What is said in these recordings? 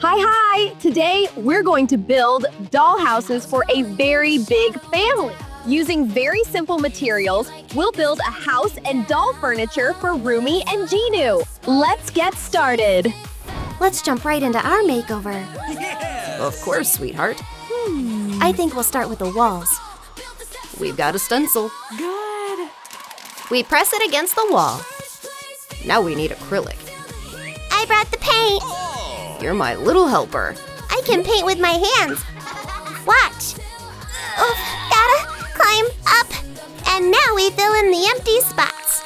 Hi! Today, we're going to build doll houses for a very big family. Using very simple materials, we'll build a house and doll furniture for Rumi and Jinu. Let's get started. Let's jump right into our makeover. Of course, sweetheart. I think we'll start with the walls. We've got a stencil. Good. We press it against the wall. Now we need acrylic. I brought the paint. You're my little helper. I can paint with my hands. Watch. Oof, gotta climb up. And now we fill in the empty spots.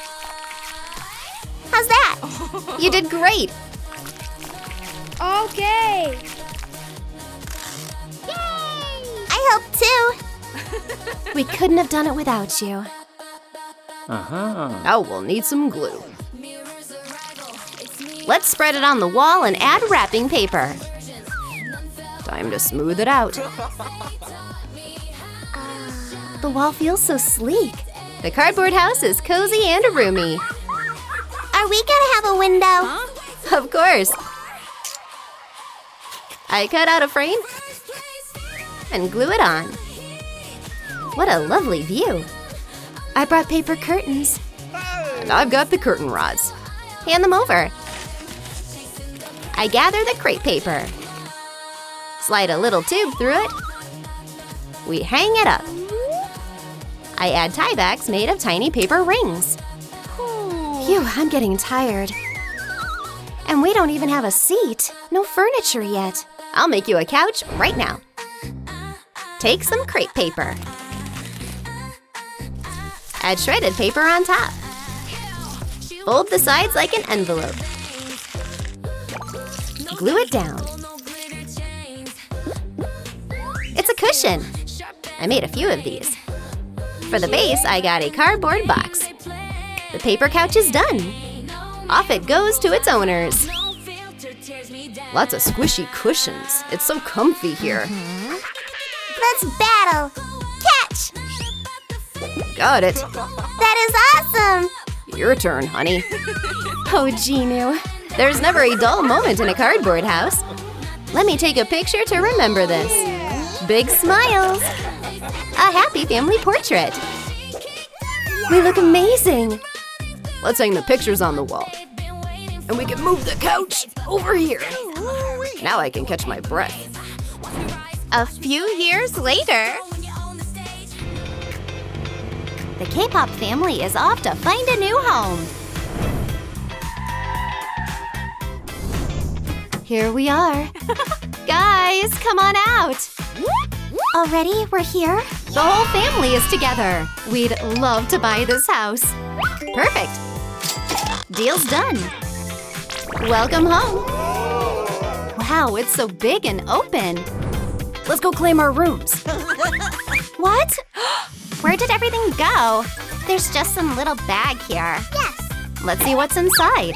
How's that? You did great. Okay. Yay! I hope too. We couldn't have done it without you. Now we'll need some glue. Let's spread it on the wall and add wrapping paper. Time to smooth it out. The wall feels so sleek. The cardboard house is cozy and roomy. Are we gonna have a window? Of course. I cut out a frame and glue it on. What a lovely view. I brought paper curtains. And I've got the curtain rods. Hand them over. I gather the crepe paper. Slide a little tube through it. We hang it up. I add tie backs made of tiny paper rings. Phew, I'm getting tired. And we don't even have a seat. No furniture yet. I'll make you a couch right now. Take some crepe paper. Add shredded paper on top. Fold the sides like an envelope. Glue it down. It's a cushion. I made a few of these. For the base, I got a cardboard box. The paper couch is done. Off it goes to its owners. Lots of squishy cushions. It's so comfy here. Let's battle. Catch! Got it. That is awesome! Your turn, honey. Oh, Jinu. There's never a dull moment in a cardboard house. Let me take a picture to remember this. Big smiles. A happy family portrait. We look amazing. Let's hang the pictures on the wall. And we can move the couch over here. Now I can catch my breath. A few years later. The K-pop family is off to find a new home. Here we are. Guys, come on out. Already? We're here? The whole family is together. We'd love to buy this house. Perfect. Deal's done. Welcome home. Wow, it's so big and open. Let's go claim our rooms. What? Where did everything go? There's just some little bag here. Yes. Let's see what's inside.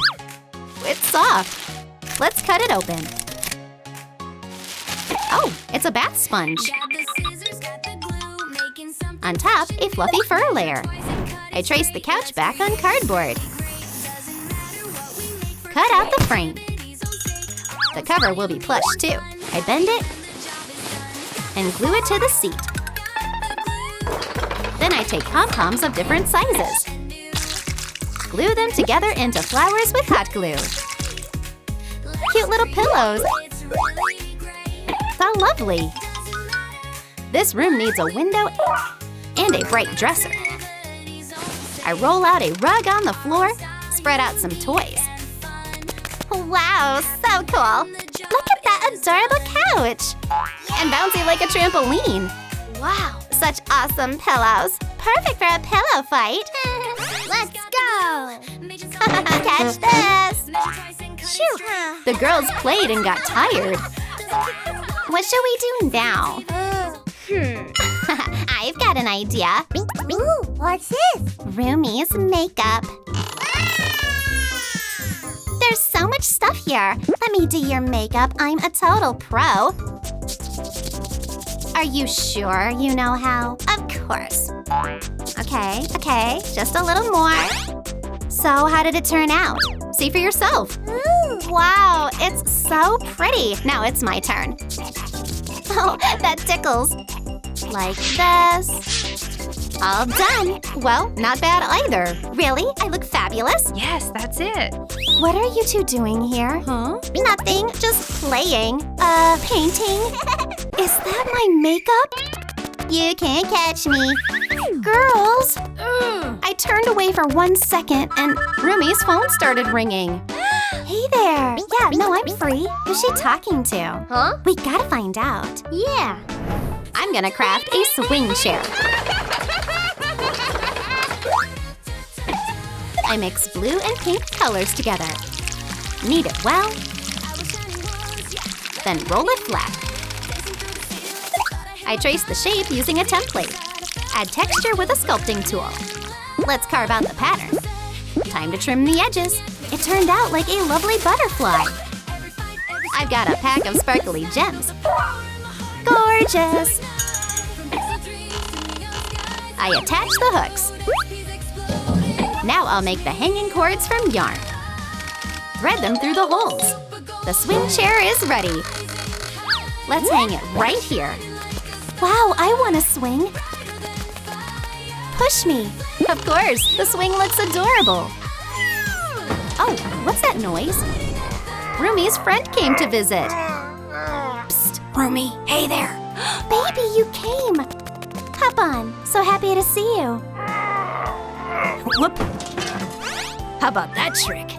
It's soft. Let's cut it open. Oh, it's a bath sponge. On top, a fluffy fur layer. I trace the couch back on cardboard. Cut out the frame. The cover will be plush too. I bend it and glue it to the seat. Then I take pom-poms of different sizes. Glue them together into flowers with hot glue. Cute little pillows. So lovely. This room needs a window and a bright dresser. I roll out a rug on the floor, spread out some toys. Wow, so cool. Look at that adorable couch. And bouncy like a trampoline. Wow, such awesome pillows. Perfect for a pillow fight. Let's go. Catch this. Shoo. The girls played and got tired. What should we do now? I've got an idea. Ooh, what's this? Rumi's makeup. There's so much stuff here. Let me do your makeup. I'm a total pro. Are you sure you know how? Of course. Okay, just a little more. So, how did it turn out? See for yourself. Ooh. Wow, it's so pretty. Now it's my turn. Oh, that tickles. Like this. All done. Well, not bad either. Really? I look fabulous? Yes, that's it. What are you two doing here? Huh? Nothing, just playing. Painting. Is that my makeup? You can't catch me. Girls! I turned away for 1 second and Rumi's phone started ringing. Hey there! Yeah, no, I'm free. Who's she talking to? Huh? We gotta find out. Yeah. I'm gonna craft a swing chair. I mix blue and pink colors together. Knead it well. Then roll it flat. I trace the shape using a template. Add texture with a sculpting tool. Let's carve out the pattern. Time to trim the edges. It turned out like a lovely butterfly. I've got a pack of sparkly gems. Gorgeous! I attach the hooks. Now I'll make the hanging cords from yarn. Thread them through the holes. The swing chair is ready. Let's hang it right here. Wow, I want to swing. Push me. Of course, the swing looks adorable. Oh, what's that noise? Rumi's friend came to visit. Psst, Rumi, hey there. Baby, you came. Hop on, so happy to see you. Whoop. How about that trick?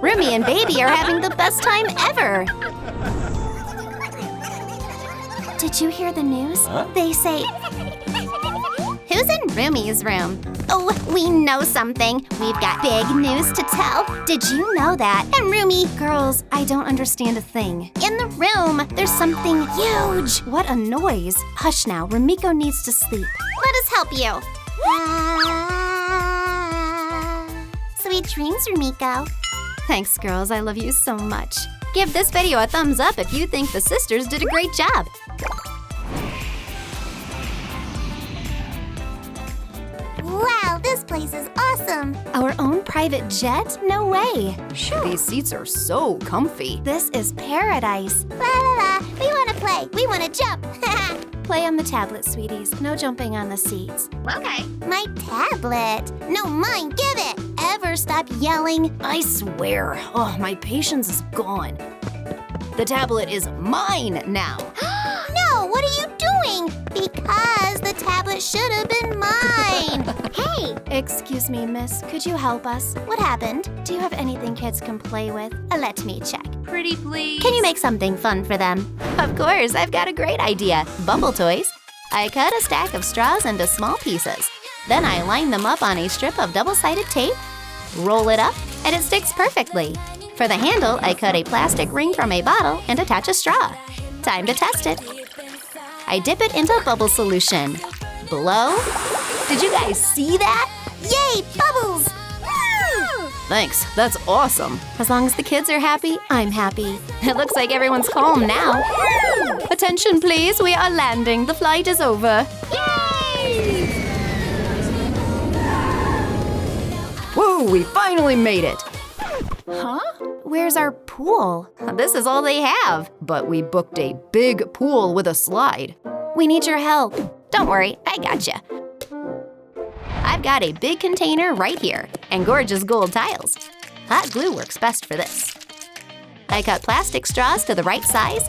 Rumi and Baby are having the best time ever. Did you hear the news? Huh? They say... Who's in Rumi's room? Oh, we know something. We've got big news to tell. Did you know that? And Rumi... Girls, I don't understand a thing. In the room, there's something huge. What a noise. Hush now, Rumiko needs to sleep. Let us help you. Sweet dreams, Rumiko. Thanks, girls. I love you so much. Give this video a thumbs up if you think the sisters did a great job. Wow, this place is awesome. Our own private jet? No way. These seats are so comfy. This is paradise. La la la, we want to play. We want to jump. Play on the tablet, sweeties. No jumping on the seats. Okay. My tablet. No, mine, give it. Ever stop yelling? I swear, my patience is gone. The tablet is mine now. No, what are you doing? Because the tablet should have been mine. Hey, Excuse me, miss. Could you help us? what happened? Do you have anything kids can play with? Let me check. Pretty please. Can you make something fun for them? Of course, I've got a great idea. Bubble toys. I cut a stack of straws into small pieces. Then I line them up on a strip of double-sided tape, roll it up, and it sticks perfectly. For the handle, I cut a plastic ring from a bottle and attach a straw. Time to test it. I dip it into bubble solution. Blow. Did you guys see that? Yay, bubbles! Thanks, that's awesome. As long as the kids are happy, I'm happy. It looks like everyone's home now. Attention, please. We are landing. The flight is over. Whoa, we finally made it. Huh? Where's our pool? This is all they have. But we booked a big pool with a slide. We need your help. Don't worry, I gotcha. I've got a big container right here and gorgeous gold tiles. Hot glue works best for this. I cut plastic straws to the right size,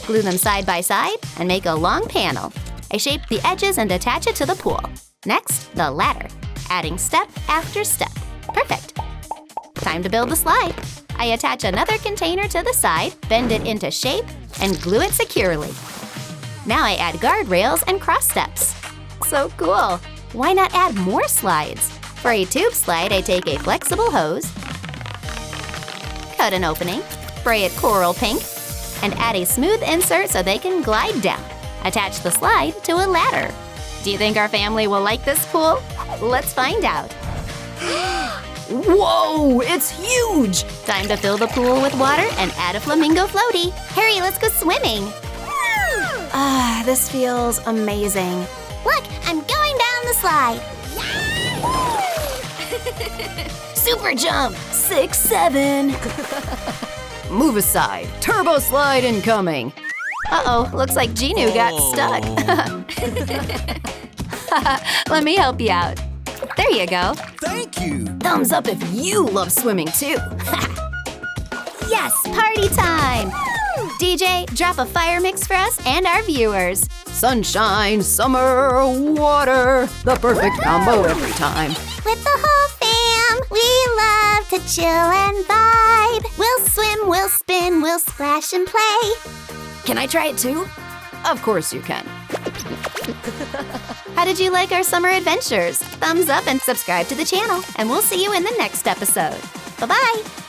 glue them side by side, and make a long panel. I shape the edges and attach it to the pool. Next, the ladder, adding step after step. Perfect. Time to build the slide. I attach another container to the side, bend it into shape, and glue it securely. Now I add guardrails and cross steps. So cool! Why not add more slides? For a tube slide, I take a flexible hose, cut an opening, spray it coral pink, and add a smooth insert so they can glide down. Attach the slide to a ladder. Do you think our family will like this pool? Let's find out. Whoa, it's huge! Time to fill the pool with water and add a flamingo floaty. Hurry, let's go swimming. Ah, this feels amazing. Look, I'm going down the slide. Super jump! 6, 7. Move aside. Turbo slide incoming. Uh-oh, looks like Jinu got stuck. Let me help you out. There you go. Thank you. Thumbs up if you love swimming too. Yes, party time! DJ, drop a fire mix for us and our viewers. Sunshine, summer, water, the perfect combo every time. With the whole fam, we love to chill and vibe. We'll swim, we'll spin, we'll splash and play. Can I try it too? Of course you can. How did you like our summer adventures? Thumbs up and subscribe to the channel, and we'll see you in the next episode. Bye-bye!